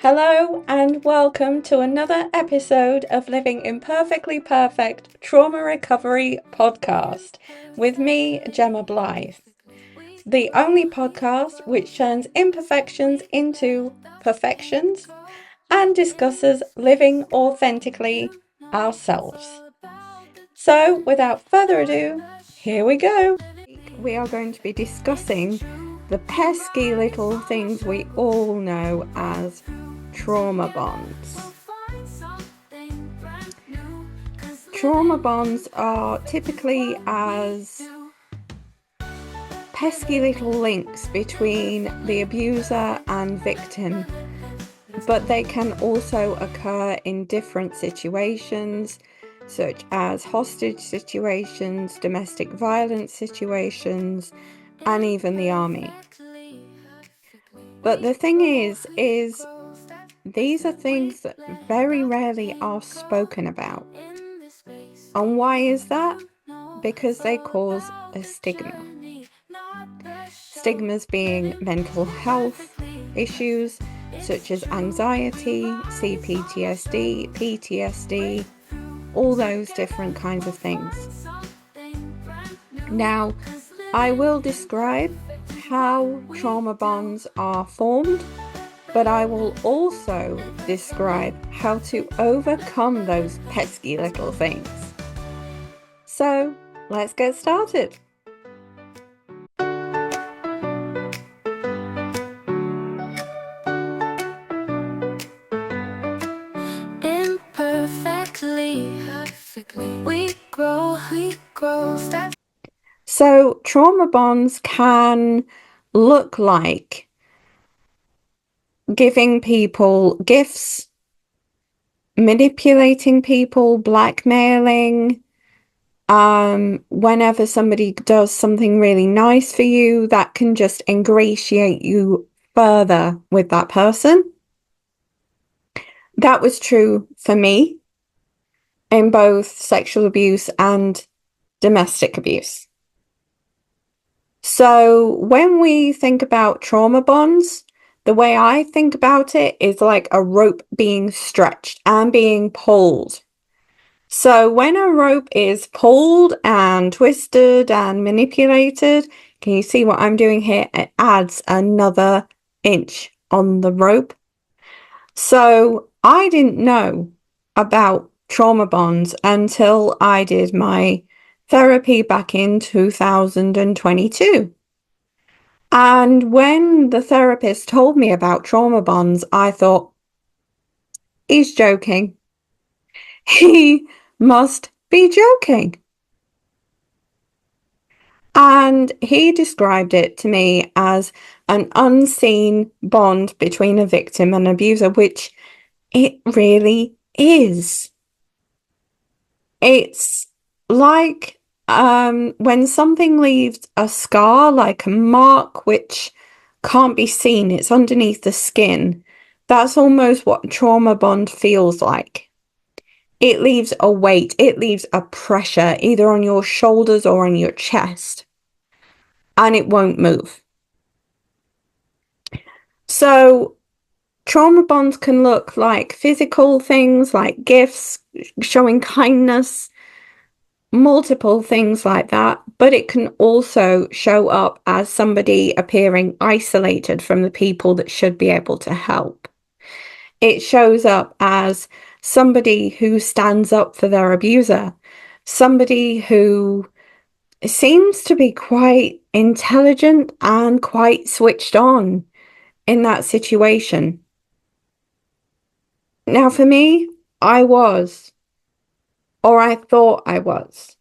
Hello and welcome to another episode of Living Imperfectly Perfect Trauma Recovery Podcast with me, Gemma Blythe, the only podcast which turns imperfections into perfections and discusses living authentically ourselves. So, without further ado, here we go. We are going to be discussing the pesky little things we all know as trauma bonds. Trauma bonds are typically as pesky little links between the abuser and victim, but they can also occur in different situations, such as hostage situations, domestic violence situations, and even the army. But the thing is these are things that very rarely are spoken about. And why is that? Because they cause a stigma. Stigmas being mental health issues such as anxiety, CPTSD, PTSD, all those different kinds of things. Now, I will describe how trauma bonds are formed, but I will also describe how to overcome those pesky little things. So, let's get started. Imperfectly, we grow. So, trauma bonds can look like giving people gifts, manipulating people, blackmailing. Whenever somebody does something really nice for you, that can just ingratiate you further with that person. That was true for me in both sexual abuse and domestic abuse. So when we think about trauma bonds, the way I think about it is like a rope being stretched and being pulled. So when a rope is pulled and twisted and manipulated, can you see what I'm doing here? It adds another inch on the rope. So I didn't know about trauma bonds until I did my therapy back in 2022. And when the therapist told me about trauma bonds, I thought, he's joking. He must be joking. And he described it to me as an unseen bond between a victim and abuser, which it really is. It's like when something leaves a scar, like a mark, which can't be seen, it's underneath the skin. That's almost what trauma bond feels like. It leaves a weight, it leaves a pressure either on your shoulders or on your chest, and it won't move. So trauma bonds can look like physical things, like gifts, showing kindness, multiple things like that, but it can also show up as somebody appearing isolated from the people that should be able to help. It shows up as somebody who stands up for their abuser, somebody who seems to be quite intelligent and quite switched on in that situation. Now, for me, I was, or I thought I was.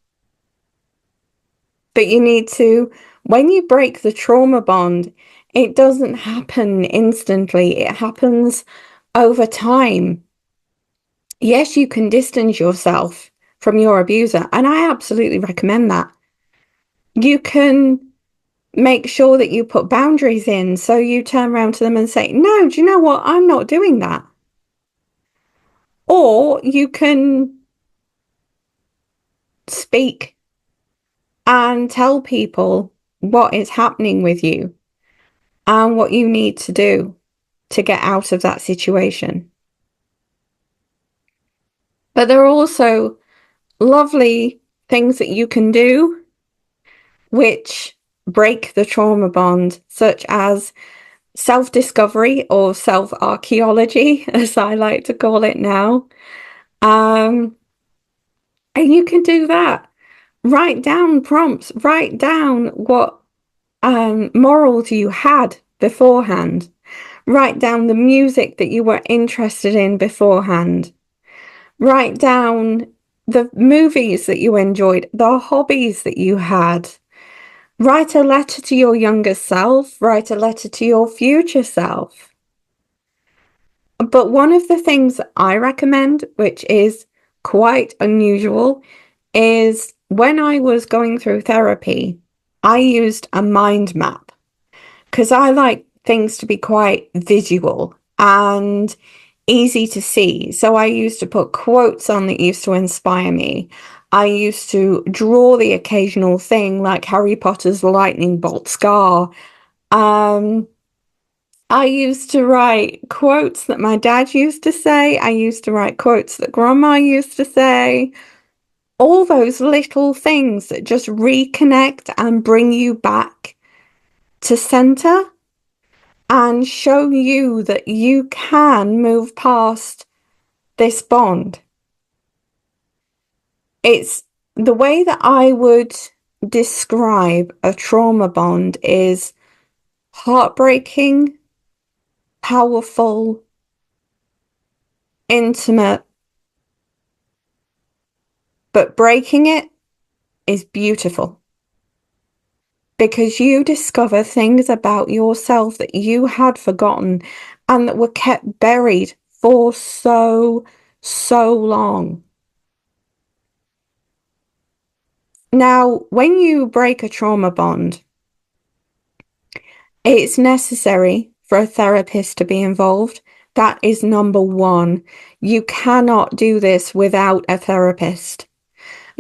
But you need to, when you break the trauma bond, it doesn't happen instantly. It happens over time. Yes, you can distance yourself from your abuser, and I absolutely recommend that. You can make sure that you put boundaries in, so you turn around to them and say, no, do you know what? I'm not doing that. Or you can speak and tell people what is happening with you and what you need to do. to get out of that situation. But there are also lovely things that you can do which break the trauma bond, such as self-discovery or self-archaeology, as I like to call it now. And you can do that. Write down prompts, write down what morals you had beforehand. Write down the music that you were interested in beforehand. Write down the movies that you enjoyed, the hobbies that you had. Write a letter to your younger self. Write a letter to your future self. But one of the things I recommend, which is quite unusual, is when I was going through therapy, I used a mind map because I like things to be quite visual and easy to see. So I used to put quotes on that used to inspire me. I used to draw the occasional thing like Harry Potter's lightning bolt scar. I used to write quotes that my dad used to say. I used to write quotes that grandma used to say. All those little things that just reconnect and bring you back to center and show you that you can move past this bond. It's the way that I would describe a trauma bond is heartbreaking, powerful, intimate, but breaking it is beautiful because you discover things about yourself that you had forgotten and that were kept buried for so long. Now, when you break a trauma bond, it's necessary for a therapist to be involved. That is number one. You cannot do this without a therapist.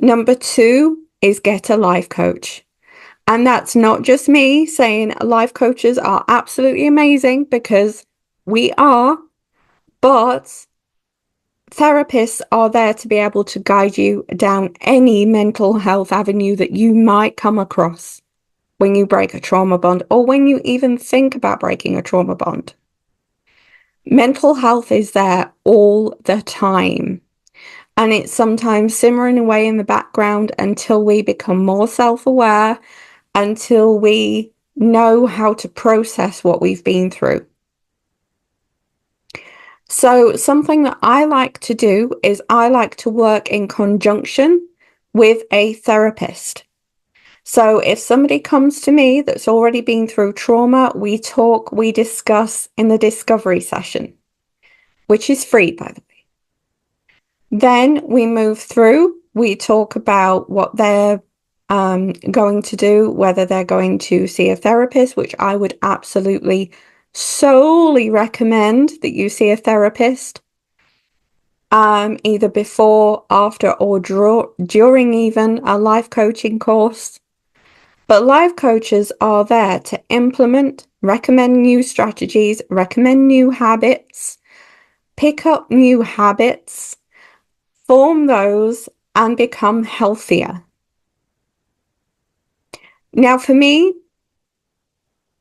Number two is get a life coach. And that's not just me saying life coaches are absolutely amazing, because we are, but therapists are there to be able to guide you down any mental health avenue that you might come across when you break a trauma bond or when you even think about breaking a trauma bond. Mental health is there all the time. And it's sometimes simmering away in the background until we become more self-aware, until we know how to process what we've been through. So something that I like to do is I like to work in conjunction with a therapist. So if somebody comes to me that's already been through trauma, we talk, we discuss in the discovery session, which is free, by the way. Then we move through, we talk about what they're going to do, whether they're going to see a therapist, which I would absolutely solely recommend that you see a therapist, either before, after, or during even a life coaching course. But life coaches are there to implement, recommend new strategies, recommend new habits, pick up new habits, form those, and become healthier. Now, for me,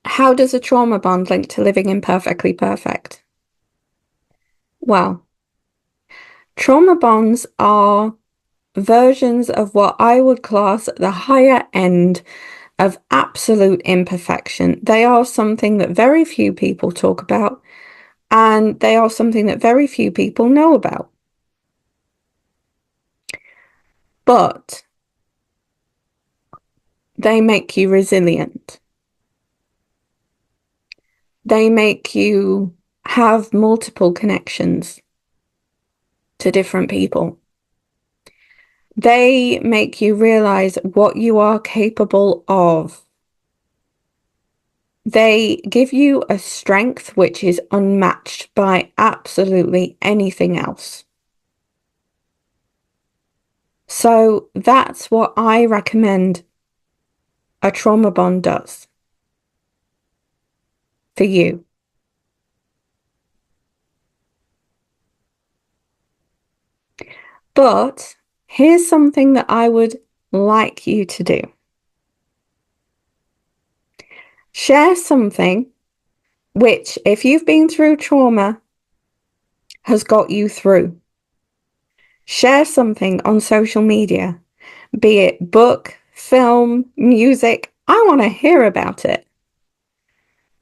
how does a trauma bond link to living imperfectly perfect? Well, trauma bonds are versions of what I would class at the higher end of absolute imperfection. They are something that very few people talk about, and they are something that very few people know about. But they make you resilient. They make you have multiple connections to different people. They make you realize what you are capable of. They give you a strength which is unmatched by absolutely anything else. So that's what I recommend a trauma bond does for you. But here's something that I would like you to do. Share something which, if you've been through trauma, has got you through. Share something on social media, be it book, film, music. I want to hear about it.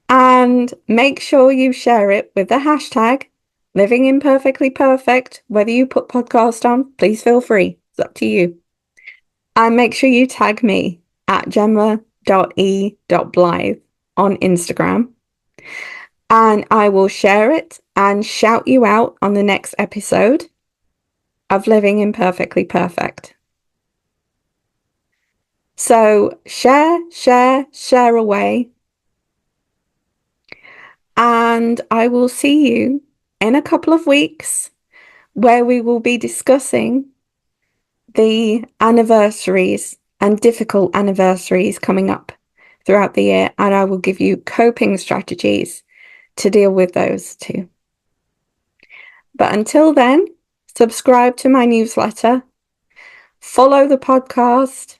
And make sure you share it with the hashtag Living Imperfectly Perfect. Whether you put podcast on, please feel free. It's up to you. And make sure you tag me at gemma.e.blythe on Instagram. And I will share it and shout you out on the next episode of Living Imperfectly Perfect. So share, share, share away. And I will see you in a couple of weeks where we will be discussing the anniversaries and difficult anniversaries coming up throughout the year. And I will give you coping strategies to deal with those too. But until then, subscribe to my newsletter, follow the podcast,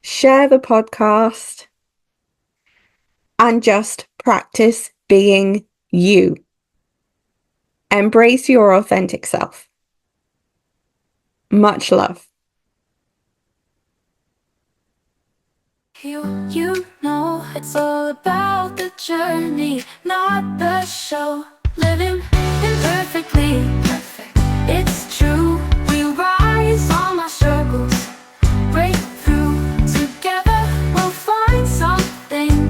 share the podcast, and just practice being you. Embrace your authentic self. Much love. You know it's all about the journey, not the show. Living